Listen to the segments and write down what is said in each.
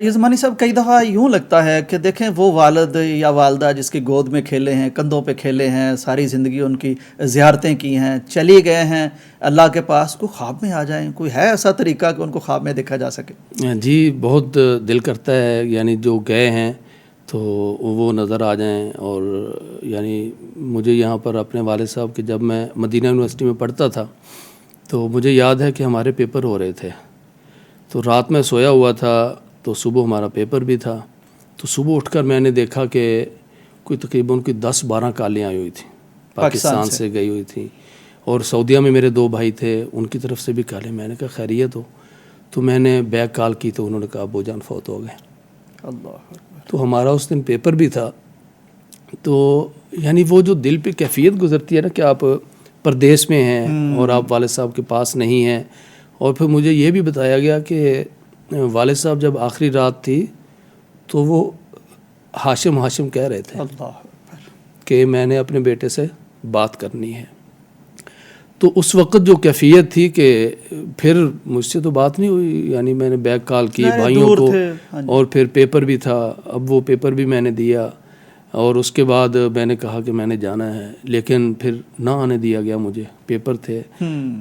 یہ زمانی صاحب کئی دفعہ یوں لگتا ہے کہ دیکھیں وہ والد یا والدہ جس کی گود میں کھیلے ہیں، کندھوں پہ کھیلے ہیں، ساری زندگی ان کی زیارتیں کی ہیں، چلی گئے ہیں اللہ کے پاس، کوئی خواب میں آ جائیں، کوئی ہے ایسا طریقہ کہ ان کو خواب میں دیکھا جا سکے؟ جی بہت دل کرتا ہے، یعنی جو گئے ہیں تو وہ نظر آ جائیں. اور یعنی مجھے یہاں پر اپنے والد صاحب کے، جب میں مدینہ یونیورسٹی میں پڑھتا تھا تو مجھے یاد ہے کہ ہمارے پیپر ہو رہے تھے، تو رات میں سویا ہوا تھا تو صبح ہمارا پیپر بھی تھا. تو صبح اٹھ کر میں نے دیکھا کہ کوئی تقریباً 10-12 کالیں آئی ہوئی تھیں، پاکستان سے گئی ہوئی تھیں. اور سعودیہ میں میرے 2 بھائی تھے، ان کی طرف سے بھی کالیں. میں نے کہا خیریت ہو؟ تو میں نے بیک کال کی تو انہوں نے کہا ابو جان فوت ہو گئے. اللہ. تو ہمارا اس دن پیپر بھی تھا. تو یعنی وہ جو دل پہ کیفیت گزرتی ہے نا کہ آپ پردیس میں ہیں اور آپ والد صاحب کے پاس نہیں ہیں. اور پھر مجھے یہ بھی بتایا گیا کہ والد صاحب جب آخری رات تھی تو وہ ہاشم کہہ رہے تھے کہ میں نے اپنے بیٹے سے بات کرنی ہے. تو اس وقت جو کیفیت تھی کہ پھر مجھ سے تو بات نہیں ہوئی، یعنی میں نے بیک کال کی بھائیوں کو، اور پھر پیپر بھی تھا. اب وہ پیپر بھی میں نے دیا اور اس کے بعد میں نے کہا کہ میں نے جانا ہے، لیکن پھر نہ آنے دیا گیا. مجھے پیپر تھے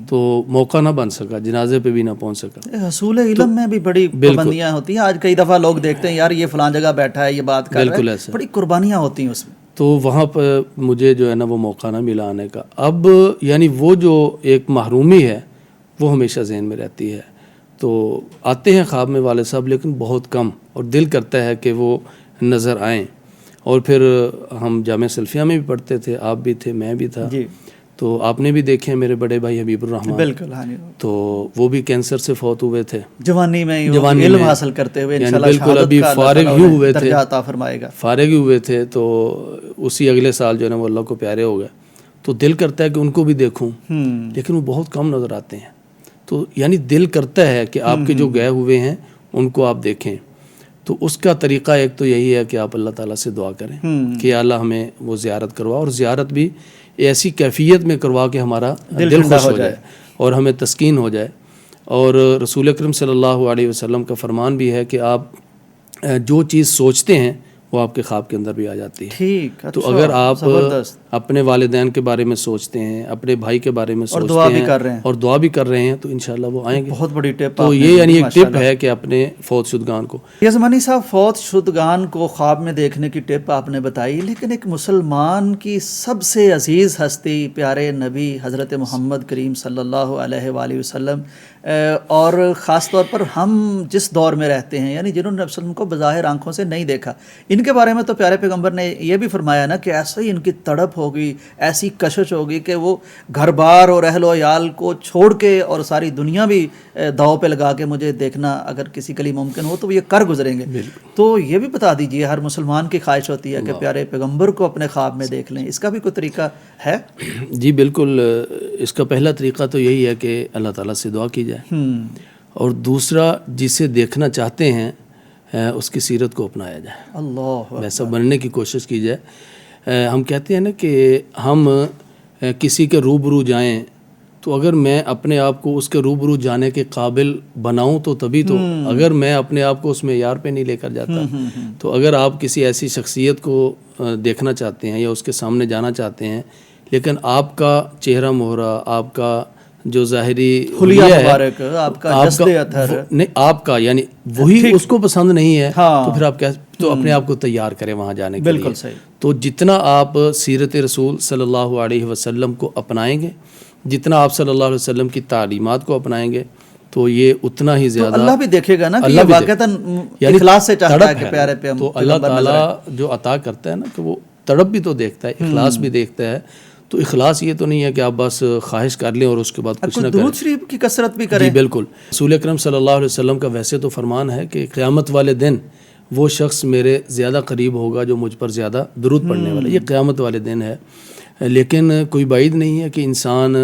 تو موقع نہ بن سکا، جنازے پہ بھی نہ پہنچ سکا. حصول علم میں بھی بڑی پابندیاں ہوتی ہیں. آج کئی دفعہ لوگ دیکھتے ہیں یار یہ فلان جگہ بیٹھا ہے، یہ بات کر رہا ہے، بڑی قربانیاں ہوتی ہیں اس میں. تو وہاں پر مجھے جو ہے نا وہ موقع نہ ملا آنے کا. اب یعنی وہ جو ایک محرومی ہے وہ ہمیشہ ذہن میں رہتی ہے. تو آتے ہیں خواب میں والد صاحب، لیکن بہت کم، اور دل کرتا ہے کہ وہ نظر آئیں. اور پھر ہم جامعہ سلفیہ میں بھی پڑھتے تھے، آپ بھی تھے، میں بھی تھا. تو آپ نے بھی دیکھے میرے بڑے بھائی حبیب الرحمان، بالکل، تو وہ بھی کینسر سے فوت ہوئے تھے جوانی میں علم حاصل کرتے ہوئے. یعنی بالکل ابھی فارغ ہی ہوئے تھے، فارغ ہی ہوئے تھے. تو اسی اگلے سال جو ہے نا وہ اللہ کو پیارے ہو گئے. تو دل کرتا ہے کہ ان کو بھی دیکھوں، لیکن وہ بہت کم نظر آتے ہیں. تو یعنی دل کرتا ہے کہ آپ کے جو گئے ہوئے ہیں ان کو آپ دیکھیں. تو اس کا طریقہ ایک تو یہی ہے کہ آپ اللہ تعالیٰ سے دعا کریں کہ یا اللہ ہمیں وہ زیارت کروا، اور زیارت بھی ایسی کیفیت میں کروا کہ ہمارا دل خوش ہو جائے اور ہمیں تسکین ہو جائے. اور رسول اکرم صلی اللہ علیہ وسلم کا فرمان بھی ہے کہ آپ جو چیز سوچتے ہیں وہ آپ کے خواب کے اندر بھی آ جاتی ہے. ٹھیک. تو اگر آپ اپنے والدین کے بارے میں سوچتے ہیں، اپنے بھائی کے بارے میں سوچتے ہیں اور دعا بھی کر رہے ہیں تو انشاءاللہ وہ آئیں گے. بہت بڑی ٹپ. تو یہ یعنی ایک ٹپ ہے کہ اپنے فوت شدگان کو. یہ زمانی صاحب فوت شدگان کو خواب میں دیکھنے کی ٹپ آپ نے بتائی، لیکن ایک مسلمان کی سب سے عزیز ہستی پیارے نبی حضرت محمد کریم صلی اللہ علیہ وآلہ وسلم، اور خاص طور پر ہم جس دور میں رہتے ہیں، یعنی جنہوں نے نبی صلی اللہ علیہ وسلم کو بظاہر آنکھوں سے نہیں دیکھا، ان کے بارے میں تو پیارے پیغمبر نے یہ بھی فرمایا نا کہ ایسا ہی ان کی تڑپ ہوگی، ایسی کشش ہوگی کہ وہ گھر بار اور اہل و عیال کو چھوڑ کے اور ساری دنیا بھی داؤ پہ لگا کے مجھے دیکھنا اگر کسی کے لیے ممکن ہو تو وہ یہ کر گزریں گے. تو یہ بھی بتا دیجئے، ہر مسلمان کی خواہش ہوتی ہے کہ پیارے پیغمبر کو اپنے خواب میں دیکھ لیں، اس کا بھی کوئی طریقہ ہے؟ جی بالکل. اس کا پہلا طریقہ تو یہی ہے کہ اللہ تعالیٰ سے دعا کی جائے، اور دوسرا جسے دیکھنا چاہتے ہیں اس کی سیرت کو اپنایا جائے، اللہ ویسا بننے کی کوشش کی جائے. ہم کہتے ہیں نا کہ ہم کسی کے روبرو جائیں تو اگر میں اپنے آپ کو اس کے روبرو جانے کے قابل بناؤں تو تبھی تو، اگر میں اپنے آپ کو اس میں معیار پہ نہیں لے کر جاتا. تو اگر آپ کسی ایسی شخصیت کو دیکھنا چاہتے ہیں یا اس کے سامنے جانا چاہتے ہیں، لیکن آپ کا چہرہ مہرہ، آپ کا جو ظاہری حلیہ مبارک، آپ کا جسد اطہر نہیں، آپ کا یعنی وہی اس کو پسند نہیں ہے، تو پھر آپ تو اپنے آپ کو تیار کریں وہاں جانے کے لیے. بالکل صحیح. تو جتنا آپ سیرت رسول صلی اللہ علیہ وسلم کو اپنائیں گے، جتنا آپ صلی اللہ علیہ وسلم کی تعلیمات کو اپنائیں گے، تو یہ اتنا ہی زیادہ اللہ بھی دیکھے گا نا کہ یہ واقعتاً اخلاص سے چاہتا ہے کہ پیارے پہ ہم. تو اللہ تعالیٰ جو عطا کرتا ہے نا کہ وہ تڑپ بھی تو دیکھتا ہے، اخلاص بھی دیکھتا ہے. تو اخلاص یہ تو نہیں ہے کہ آپ بس خواہش کر لیں اور اس کے بعد کچھ نہ کریں. درود شریف کی کثرت بھی کریں. جی بالکل. رسول اکرم صلی اللہ علیہ وسلم کا ویسے تو فرمان ہے کہ قیامت والے دن وہ شخص میرے زیادہ قریب ہوگا جو مجھ پر زیادہ درود پڑھنے والا. یہ قیامت والے دن ہے. لیکن کوئی بعید نہیں ہے کہ انسان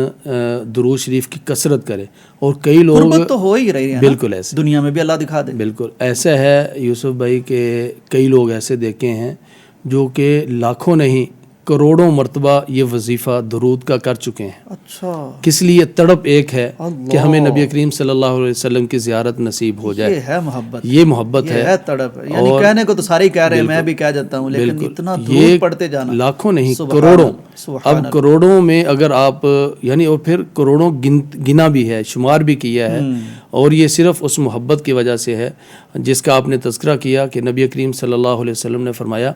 درود شریف کی کثرت کرے، اور کئی لوگ قربت تو ہو ہی رہی ہے بالکل ایسے دنیا میں بھی اللہ دکھا دے. بالکل ایسا ہے یوسف بھائی کہ کئی لوگ ایسے دیکھے ہیں جو کہ لاکھوں نہیں کروڑوں مرتبہ یہ وظیفہ درود کا کر چکے ہیں. اچھا کس لیے؟ تڑپ ایک ہے کہ ہمیں نبی کریم صلی اللہ علیہ وسلم کی زیارت نصیب ہو جائے. یہ ہے محبت، یہ محبت یہ ہے تڑپ. یعنی کہنے کو تو سارے ہی کہہ رہے ہیں، میں بھی کہہ جاتا ہوں، لیکن اتنا درود پڑھتے جانا، لاکھوں نہیں کروڑوں. اب کروڑوں میں اگر آپ یعنی اور پھر کروڑوں گنا بھی ہے، شمار بھی کیا ہے، اور یہ صرف اس محبت کی وجہ سے ہے جس کا آپ نے تذکرہ کیا کہ نبی کریم صلی اللہ علیہ وسلم نے فرمایا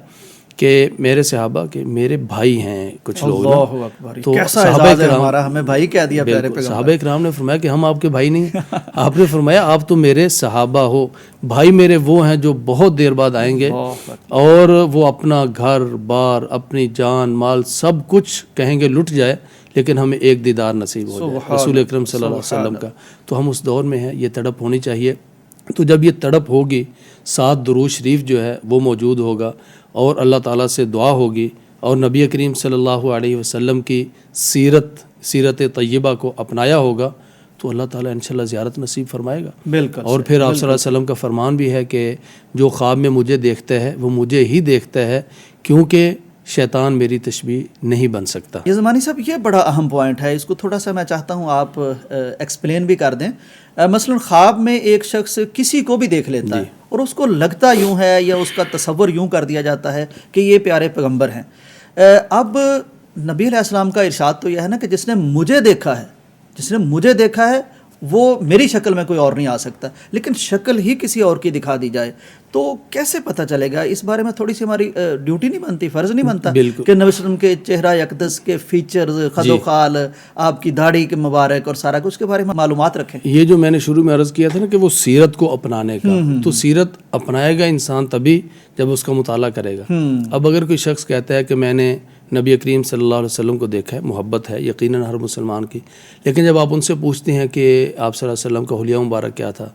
کہ میرے صحابہ کے میرے بھائی ہیں کچھ لوگ نا. اللہ اکبر، کیسا اعزاز ہے ہمارا، ہمیں بھائی کہہ دیا پیارے پیغمبر. صحابہ کرام نے فرمایا کہ ہم آپ کے بھائی نہیں. آپ نے فرمایا آپ تو میرے صحابہ ہو، بھائی میرے وہ ہیں جو بہت دیر بعد آئیں گے اور وہ اپنا گھر بار اپنی جان مال سب کچھ کہیں گے لٹ جائے لیکن ہمیں ایک دیدار نصیب ہو جائے رسول اکرم صلی اللہ علیہ وسلم کا. تو ہم اس دور میں ہیں، یہ تڑپ ہونی چاہیے. تو جب یہ تڑپ ہوگی، ساتھ درود شریف جو ہے وہ موجود ہوگا اور اللہ تعالیٰ سے دعا ہوگی اور نبی کریم صلی اللہ علیہ وسلم کی سیرت طیبہ کو اپنایا ہوگا تو اللہ تعالیٰ انشاءاللہ زیارت نصیب فرمائے گا. بالکل. اور پھر آپ صلی اللہ علیہ وسلم کا فرمان بھی ہے کہ جو خواب میں مجھے دیکھتا ہے وہ مجھے ہی دیکھتا ہے کیونکہ شیطان میری تشبیہ نہیں بن سکتا. یہ زمانی صاحب یہ بڑا اہم پوائنٹ ہے، اس کو تھوڑا سا میں چاہتا ہوں آپ ایکسپلین بھی کر دیں. مثلا خواب میں ایک شخص کسی کو بھی دیکھ لیتا ہے اور اس کو لگتا یوں ہے یا اس کا تصور یوں کر دیا جاتا ہے کہ یہ پیارے پیغمبر ہیں. اب نبی علیہ السلام کا ارشاد تو یہ ہے نا کہ جس نے مجھے دیکھا ہے وہ میری شکل میں کوئی اور نہیں آ سکتا، لیکن شکل ہی کسی اور کی دکھا دی جائے تو کیسے پتہ چلے گا؟ اس بارے میں تھوڑی سی ہماری ڈیوٹی نہیں بنتی، فرض نہیں بنتا کہ نبی صلی اللہ علیہ وسلم کے چہرہ اقدس کے فیچرز، خد و خال، آپ کی داڑھی کے مبارک اور سارا کچھ کے بارے میں معلومات رکھیں؟ یہ جو میں نے شروع میں عرض کیا تھا نا کہ وہ سیرت کو اپنانے کا، تو سیرت اپنائے گا انسان تبھی جب اس کا مطالعہ کرے گا. اب اگر کوئی شخص کہتا ہے کہ میں نے نبی کریم صلی اللہ علیہ وسلم کو دیکھا ہے، محبت ہے یقیناً ہر مسلمان کی، لیکن جب آپ ان سے پوچھتے ہیں کہ آپ صلی اللہ علیہ وسلم کا حلیہ مبارک کیا تھا،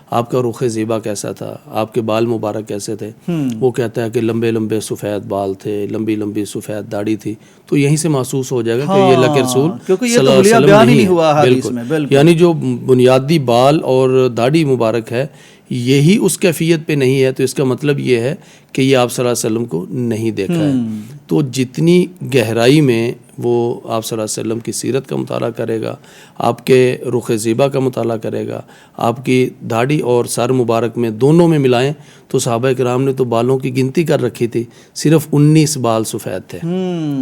آپ کا رخ زیبا کیسا تھا، آپ کے بال مبارک کیسے تھے، وہ کہتا ہے کہ لمبے لمبے سفید بال تھے، لمبی لمبی سفید داڑھی تھی. تو یہیں سے محسوس ہو جائے گا کہ یہ اللہ کے رسول صلی اللہ علیہ وسلم نہیں ہے. یعنی جو بنیادی بال اور داڑھی مبارک ہے یہی اس کیفیت پہ نہیں ہے تو اس کا مطلب یہ ہے کہ یہ آپ صلی اللہ علیہ وسلم کو نہیں دیکھا ہے. تو جتنی گہرائی میں وہ آپ صلی اللہ علیہ وسلم کی سیرت کا مطالعہ کرے گا، آپ کے رخ زیبا کا مطالعہ کرے گا، آپ کی داڑھی اور سر مبارک میں دونوں میں ملائیں تو صحابہ کرام نے تو بالوں کی گنتی کر رکھی تھی، صرف 19 بال سفید تھے.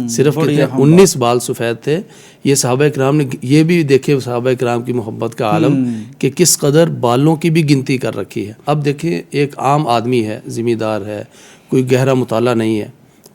صرف 19 بال سفید تھے. یہ صحابہ کرام نے یہ بھی دیکھے صحابہ کرام کی محبت کا عالم کہ کس قدر بالوں کی بھی گنتی کر رکھی ہے. اب دیکھیں ایک عام آدمی ہے، ذمہ دار ہے، کوئی گہرا مطالعہ نہیں ہے،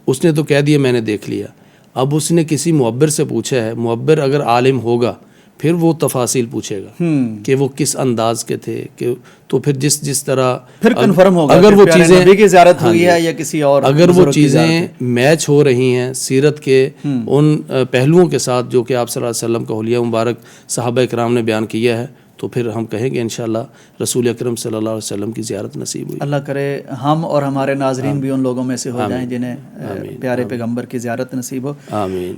اس نے تو کہہ دیا میں نے دیکھ لیا. اب اس نے کسی معبر سے پوچھا ہے، معبر اگر عالم ہوگا پھر وہ تفاصیل پوچھے گا کہ وہ کس انداز کے تھے، کہ تو پھر جس طرح پھر کنفرم ہوگا اگر وہ چیزیں نبی کی زیارت ہوئی ہے یا کسی اور، اگر وہ چیزیں میچ ہو رہی ہیں سیرت کے ان پہلوؤں کے ساتھ جو کہ آپ صلی اللہ علیہ وسلم کا حلیہ مبارک صحابہ کرام نے بیان کیا ہے تو پھر ہم کہیں گے انشاءاللہ رسول اکرم صلی اللہ علیہ وسلم کی زیارت نصیب ہوئی. اللہ کرے ہم اور ہمارے ناظرین بھی ان لوگوں میں سے ہو جائیں جنہیں پیارے پیغمبر کی زیارت نصیب ہو. آمین.